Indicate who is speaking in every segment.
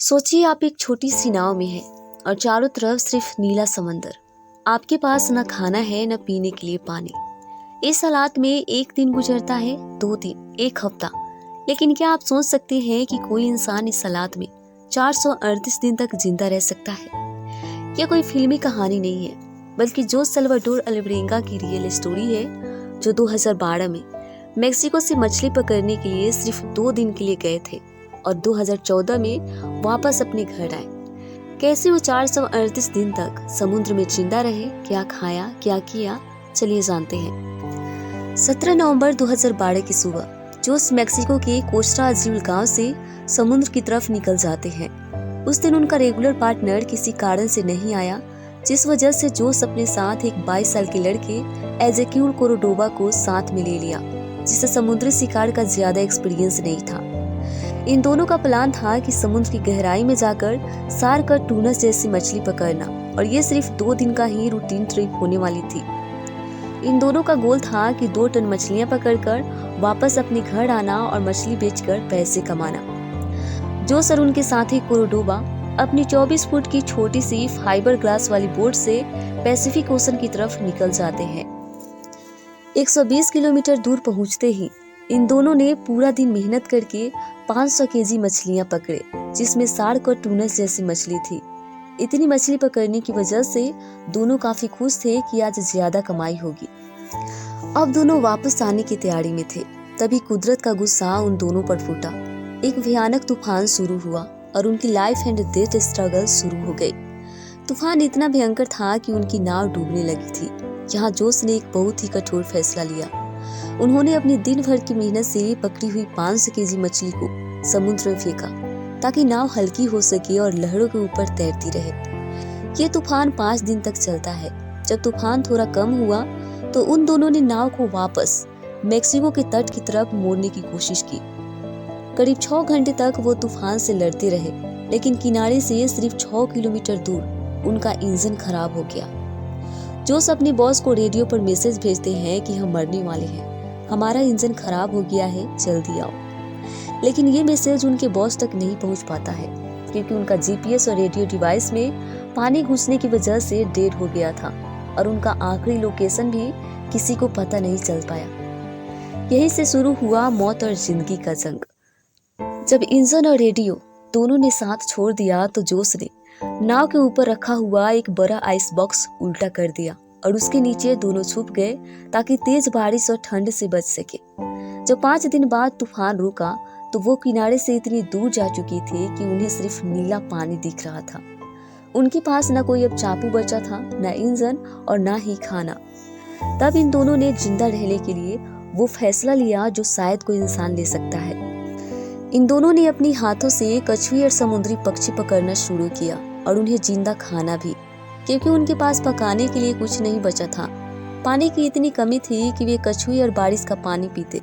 Speaker 1: सोचिए आप एक छोटी सी नाव में हैं और चारों तरफ सिर्फ नीला समंदर। आपके पास न खाना है न पीने के लिए पानी। इस हालात में एक दिन गुजरता है, 2 दिन, एक हफ्ता। लेकिन क्या आप सोच सकते हैं कि कोई इंसान इस हालात में 438 दिन तक जिंदा रह सकता है? यह कोई फिल्मी कहानी नहीं है, बल्कि जो सल्वाडोर अल्वारेंगा की रियल स्टोरी है, जो 2012 में मेक्सिको से मछली पकड़ने के लिए सिर्फ 2 दिन के लिए गए थे और 2014 में वापस अपने घर आए। कैसे वो 438 दिन तक समुद्र में जिंदा रहे, क्या खाया, क्या किया, चलिए जानते हैं। 17 नवंबर 2012 की सुबह जोस मेक्सिको के कोस्टा अज़ुल गांव से समुद्र की तरफ निकल जाते हैं। उस दिन उनका रेगुलर पार्टनर किसी कारण से नहीं आया, जिस वजह से जोस अपने साथ एक 22 साल के लड़के एजेक्यूल कोर्डोबा को साथ में ले लिया, जिसे समुद्री शिकार का ज्यादा एक्सपीरियंस नहीं था। इन दोनों का प्लान था कि समुद्र की गहराई में जाकर शार्क और टूनस जैसी मछली पकड़ना, और ये सिर्फ 2 दिन का ही रूटीन ट्रिप होने वाली थी। इन दोनों का गोल था कि 2 टन मछलियां पकड़कर वापस अपने घर आना और मछली बेचकर पैसे कमाना। जोस और उनके साथी कोर्डोबा अपनी 24 फुट की छोटी सी फाइबर ग्लास वाली बोट से पैसिफिक ओशन की तरफ निकल जाते हैं। 120 किलोमीटर दूर पहुंचते ही इन दोनों ने पूरा दिन मेहनत करके 500 केजी मछलियां पकड़े, जिसमें शार्क और टूनस जैसी मछली थी। इतनी मछली पकड़ने की वजह से दोनों काफी खुश थे कि आज ज्यादा कमाई होगी। अब दोनों वापस आने की तैयारी में थे, तभी कुदरत का गुस्सा उन दोनों पर फूटा। एक भयानक तूफान शुरू हुआ और उनकी लाइफ एंड डेथ स्ट्रगल शुरू हो गई। तूफान इतना भयंकर था कि उनकी नाव डूबने लगी थी। यहाँ जोस ने एक बहुत ही कठोर फैसला लिया। उन्होंने अपनी दिन भर की मेहनत से पकड़ी हुई 500 केजी मछली को समुद्र में फेंका, ताकि नाव हल्की हो सके और लहरों के ऊपर तैरती रहे। ये तूफान 5 दिन तक चलता है। जब तूफान थोड़ा कम हुआ तो उन दोनों ने नाव को वापस मेक्सिको के तट की तरफ मोड़ने की कोशिश की। करीब 6 घंटे तक वो तूफान से लड़ते रहे, लेकिन किनारे से सिर्फ 6 किलोमीटर दूर उनका इंजन खराब हो गया। जोस अपने बॉस को रेडियो पर मैसेज भेजते हैं कि हम मरने वाले हैं, हमारा इंजन खराब हो गया है, जल्दी आओ। लेकिन ये मैसेज उनके बॉस तक नहीं पहुंच पाता है, क्योंकि उनका जीपीएस और रेडियो डिवाइस में पानी घुसने की वजह से डेड हो गया था और उनका आखिरी लोकेशन भी किसी को पता नहीं चल पाया। यहीं से शुरू हुआ मौत और जिंदगी का जंग। जब इंजन और रेडियो दोनों ने साथ छोड़ दिया तो जोस ने नाव के ऊपर रखा हुआ एक बड़ा आइस बॉक्स उल्टा कर दिया और उसके नीचे दोनों छुप गए, ताकि तेज बारिश और ठंड से बच सके। जब 5 दिन बाद तूफान रुका तो वो किनारे से इतनी दूर जा चुकी थी कि उन्हें सिर्फ नीला पानी दिख रहा था। उनके पास न कोई अब चाकू बचा था, न इंजन और न ही खाना। तब इन दोनों ने जिंदा रहने के लिए वो फैसला लिया जो शायद कोई इंसान ले सकता है। इन दोनों ने अपनी हाथों से कछुए और समुद्री पक्षी पकड़ना शुरू किया और उन्हें जिंदा खाना भी, क्योंकि उनके पास पकाने के लिए कुछ नहीं बचा था। पानी की इतनी कमी थी कि वे कछुए और बारिश का पानी पीते,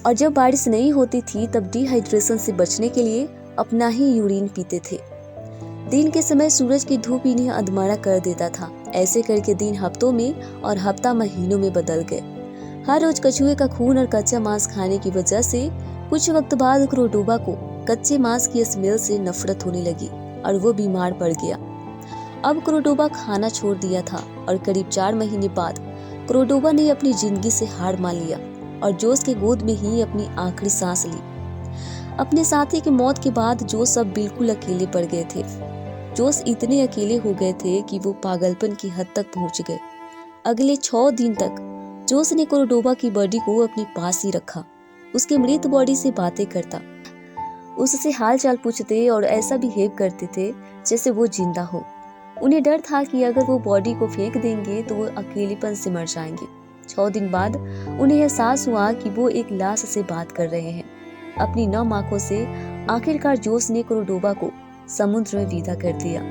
Speaker 1: और जब बारिश नहीं होती थी तब डिहाइड्रेशन से बचने के लिए अपना ही यूरिन पीते थे। दिन के समय सूरज की धूप इन्हें अधमरा कर देता था। ऐसे करके दिन हफ्तों में और हफ्ता महीनों में बदल गए। हर रोज कछुए का खून और कच्चा मांस खाने की वजह से कुछ वक्त बाद कोर्डोबा को कच्चे मांस की स्मेल से नफरत होने लगी और वो बीमार पड़ गया। अब कोर्डोबा खाना छोड़ दिया था और करीब 4 महीने बाद कोर्डोबा ने अपनी जिंदगी से हार मान लिया और जोस के गोद में ही अपनी आखिरी सांस ली। अपने साथी की मौत के बाद जोस अब बिल्कुल अकेले पड़ गए थे। जोस इतने अकेले हो गए थे कि वो पागलपन की हद तक पहुंच गए। अगले 6 दिन तक जोस ने कोर्डोबा की बॉडी को अपने पास ही रखा, उसके मृत बॉडी से बातें करता, उससे हाल चाल पूछते और ऐसा बिहेव करते थे जैसे वो जिंदा हो। उन्हें डर था कि अगर वो बॉडी को फेंक देंगे तो वो अकेलेपन से मर जाएंगे। 6 दिन बाद उन्हें एहसास हुआ कि वो एक लाश से बात कर रहे हैं। अपनी 9 आंखों से आखिरकार जोस ने कोर्डोबा को समुद्र में विदा कर दिया।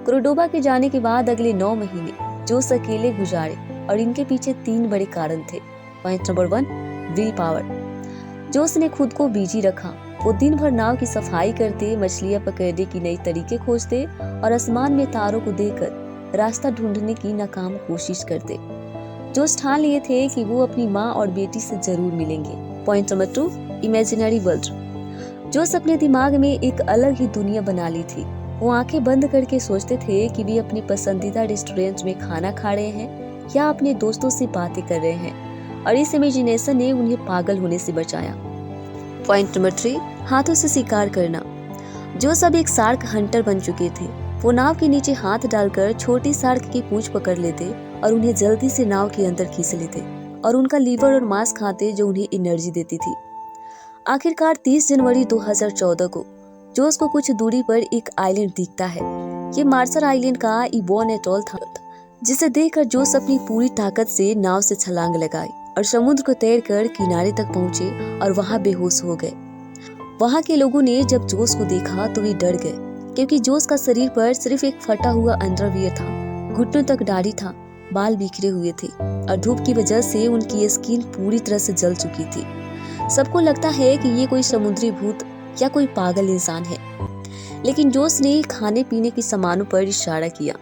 Speaker 1: कोर्डोबा के जाने के बाद अगले 9 महीने जोस अकेले गुजारे और इनके पीछे 3 बड़े कारण थे। Point number 1, will power. जोस ने खुद को बिजी रखा। वो दिन भर नाव की सफाई करते, मछलियां पकड़ने की नई तरीके खोजते और आसमान में तारों को देखकर रास्ता ढूंढने की नाकाम कोशिश करते। जोस ठान लिए थे कि वो अपनी माँ और बेटी से जरूर मिलेंगे। Point number 2, imaginary world. जोश अपने दिमाग में एक अलग ही दुनिया बना ली थी। वो आंखें बंद करके सोचते थे कि वे अपनी पसंदीदा रेस्टोरेंट में खाना खा रहे हैं या अपने दोस्तों से बातें कर रहे हैं, और इस इमेजिनेशन ने उन्हें पागल होने से बचाया। पॉइंट नंबर 3, हाथों से शिकार करना। जोश अब एक शार्क हंटर बन चुके थे। वो नाव के नीचे हाथ डालकर छोटी शार्क की पूंछ पकड़ लेते और उन्हें जल्दी से नाव के अंदर खींच लेते और उनका लीवर और मांस खाते, जो उन्हें एनर्जी देती थी। आखिरकार 30 जनवरी 2014 को जोश को कुछ दूरी पर एक आइलैंड दिखता है। ये मार्शल आइलैंड का इबोन एटोल था, जिसे देखकर जोश अपनी पूरी ताकत से नाव से छलांग लगाई और समुद्र को तैरकर किनारे तक पहुंचे और वहां बेहोश हो गए। वहां के लोगों ने जब जोश को देखा तो वे डर गए, क्योंकि जोश का शरीर पर सिर्फ एक फटा हुआ अंडरवियर था, घुटनों तक दाढ़ी था, बाल बिखरे हुए थे और धूप की वजह से उनकी स्किन पूरी तरह से जल चुकी थी। सबको लगता है कि ये कोई समुद्री भूत या कोई पागल इंसान है, लेकिन जोश ने खाने पीने के सामानों पर इशारा किया।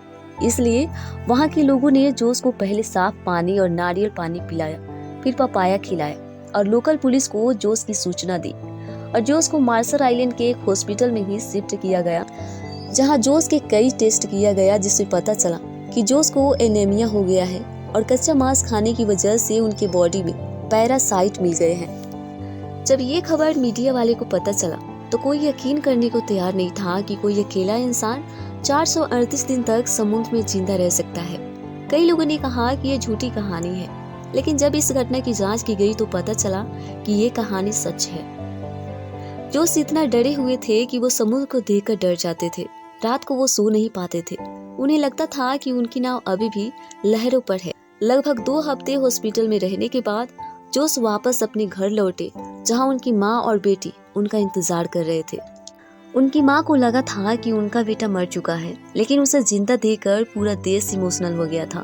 Speaker 1: इसलिए वहां के लोगों ने जोश को पहले साफ पानी और नारियल पानी पिलाया, फिर पपाया खिलाया और लोकल पुलिस को जोश की सूचना दी और जोश को मार्शल आइलैंड के एक हॉस्पिटल में ही शिफ्ट किया गया, जहां जोश के कई टेस्ट किया गया, जिससे पता चला कि जोश को एनीमिया हो गया है और कच्चा मांस खाने की वजह से उनके बॉडी में पैरासाइट मिल गए हैं। जब ये खबर मीडिया वाले को पता चला तो कोई यकीन करने को तैयार नहीं था कि कोई अकेला इंसान 438 दिन तक समुद्र में जिंदा रह सकता है। कई लोगों ने कहा कि ये झूठी कहानी है, लेकिन जब इस घटना की जांच की गई तो पता चला कि ये कहानी सच है। जोश इतना डरे हुए थे कि वो समुद्र को देखकर डर जाते थे। रात को वो सो नहीं पाते थे। उन्हें लगता था कि उनकी नाव अभी भी लहरों पर है। लगभग 2 हफ्ते हॉस्पिटल में रहने के बाद जोश वापस अपने घर लौटे, जहां उनकी माँ और बेटी उनका इंतजार कर रहे थे। उनकी माँ को लगा था कि उनका बेटा मर चुका है, लेकिन उसे जिंदा देखकर पूरा देश इमोशनल हो गया था।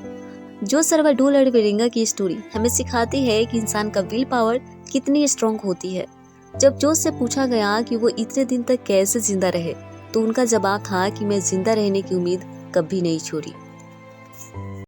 Speaker 1: जोश साल्वाडोर अल्वेरेंगा की स्टोरी हमें सिखाती है कि इंसान का विल पावर कितनी स्ट्रॉन्ग होती है। जब जोश से पूछा गया कि वो इतने दिन तक कैसे जिंदा रहे, तो उनका जवाब था कि मैं जिंदा रहने की उम्मीद कभी नहीं छोड़ी।